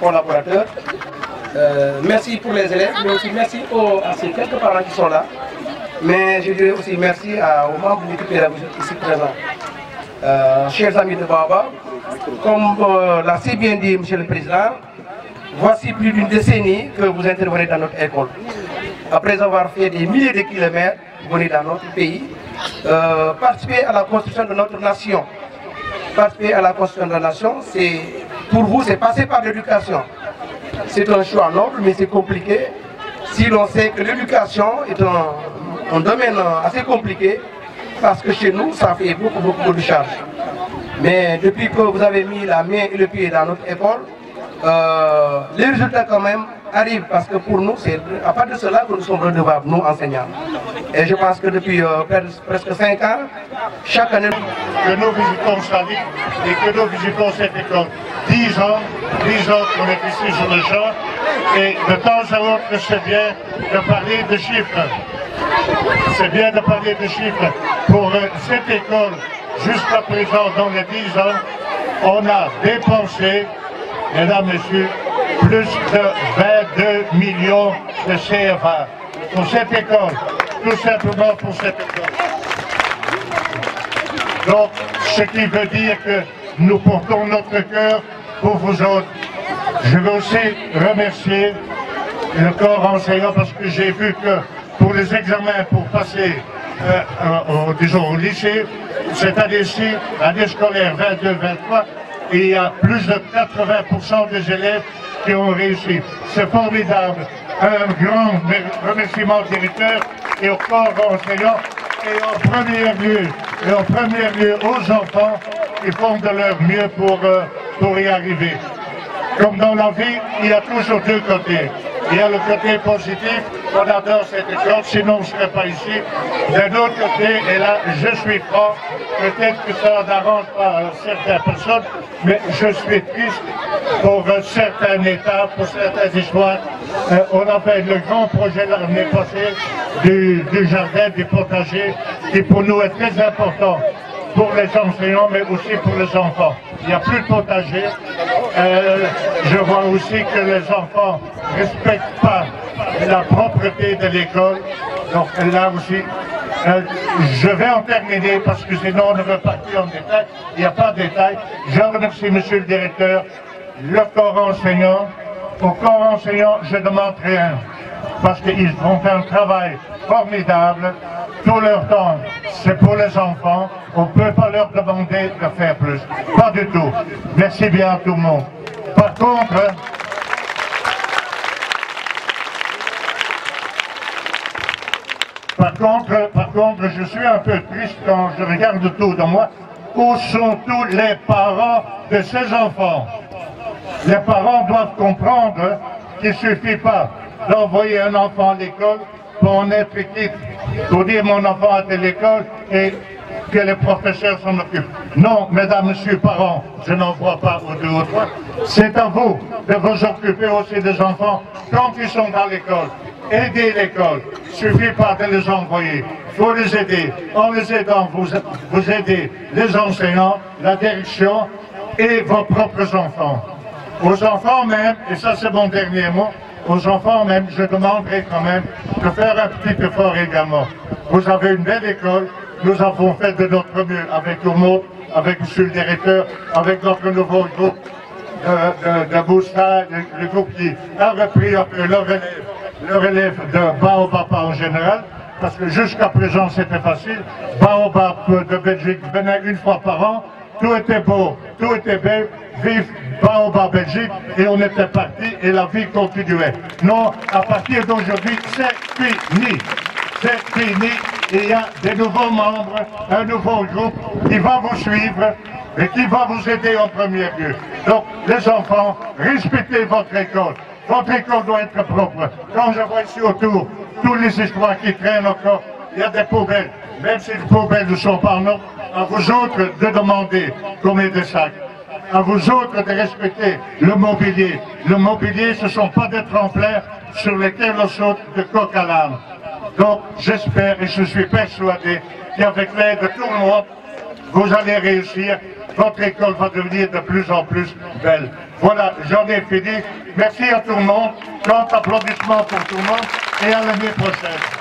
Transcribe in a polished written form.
collaborateurs. Merci pour les élèves, mais aussi merci à ces quelques parents qui sont là. Mais je dirais aussi merci aux membres de l'équipe pédagogique ici présents. Chers amis de Baobab, comme l'a si bien dit M. le Président, voici plus d'une décennie que vous intervenez dans notre école. Après avoir fait des milliers de kilomètres, vous venez dans notre pays, participer à la construction de notre nation. Participer à la construction de la nation, pour vous, c'est passer par l'éducation. C'est un choix noble, mais c'est compliqué. Si l'on sait que l'éducation est un domaine assez compliqué, parce que chez nous, ça fait beaucoup de charges. Mais depuis que vous avez mis la main et le pied dans notre école, les résultats quand même arrivent, parce que pour nous, c'est à part de cela que nous sommes redevables, nous enseignants. Et je pense que depuis presque 5 ans, chaque année... Que nous visitons Chali et que nous visitons cette école. 10 ans qu'on est ici sur le champ, et de temps à autre, c'est bien de parler de chiffres. C'est bien de parler de chiffres. Pour cette école, jusqu'à présent, dans les 10 ans, on a dépensé, mesdames, messieurs, plus de 22 millions de CFA pour cette école, tout simplement pour cette école. Donc, ce qui veut dire que nous portons notre cœur pour vous autres. Je veux aussi remercier le corps enseignant parce que j'ai vu que pour les examens, pour passer disons, au lycée, cette année-ci, année scolaire 22-23, il y a plus de 80% des élèves qui ont réussi. C'est formidable. Un grand remerciement au directeur et au corps enseignant et en premier lieu aux enfants qui font de leur mieux pour y arriver. Comme dans la vie, il y a toujours deux côtés. Il y a le côté positif, on adore cette école, sinon on ne serait pas ici. D'un autre côté, et là, je suis franc, peut-être que ça n'arrange pas certaines personnes, mais je suis triste pour certains états, pour certaines histoires. On a fait le grand projet l'année passée du jardin, du potager, qui pour nous est très important pour les enseignants, mais aussi pour les enfants. Il n'y a plus de potager. Je vois aussi que les enfants ne respectent pas la propreté de l'école. Donc là aussi, je vais en terminer parce que sinon on ne veut pas partir en détail. Il n'y a pas de détail. Je remercie monsieur le directeur, le corps enseignant. Au corps enseignant, je ne demande rien parce qu'ils font un travail formidable. Tout leur temps, c'est pour les enfants. On ne peut pas leur demander de faire plus. Pas du tout. Merci bien à tout le monde. Par contre, je suis un peu triste quand je regarde tout de moi. Où sont tous les parents de ces enfants? Les parents doivent comprendre qu'il ne suffit pas d'envoyer un enfant à l'école pour en être quitte, pour dire mon enfant est à l'école et que les professeurs s'en occupent. Non, mesdames, messieurs, parents, je n'en vois pas aux deux ou trois. C'est à vous de vous occuper aussi des enfants quand ils sont dans l'école. Aidez l'école. Il ne suffit pas de les envoyer. Il faut les aider. En les aidant, vous aidez les enseignants, la direction et vos propres enfants. Aux enfants même, et ça c'est mon dernier mot, aux enfants même, je demanderai quand même de faire un petit effort également. Vous avez une belle école, nous avons fait de notre mieux avec tout le monde, avec monsieur le directeur, avec notre nouveau groupe de Bousta, le groupe qui a repris un peu le relève de Baobab en général, parce que jusqu'à présent c'était facile. Baobab de Belgique venait une fois par an, tout était beau, tout était belle, vive Baobab Belgique, et on était parti et la vie continuait. Non, à partir d'aujourd'hui, c'est fini. C'est fini. Il y a des nouveaux membres, un nouveau groupe qui va vous suivre et qui va vous aider en premier lieu. Donc, les enfants, respectez votre école. Votre école doit être propre. Quand je vois ici autour, toutes les histoires qui traînent encore, il y a des poubelles. Même si les poubelles ne sont pas non, à vous autres de demander combien de sacs. À vous autres de respecter le mobilier. Le mobilier, ce ne sont pas des tremplins sur lesquels on saute de coq à l'âne. Donc, j'espère et je suis persuadé qu'avec l'aide de tout le monde, vous allez réussir. Votre école va devenir de plus en plus belle. Voilà, j'en ai fini. Merci à tout le monde. Grand applaudissement pour tout le monde et à l'année prochaine.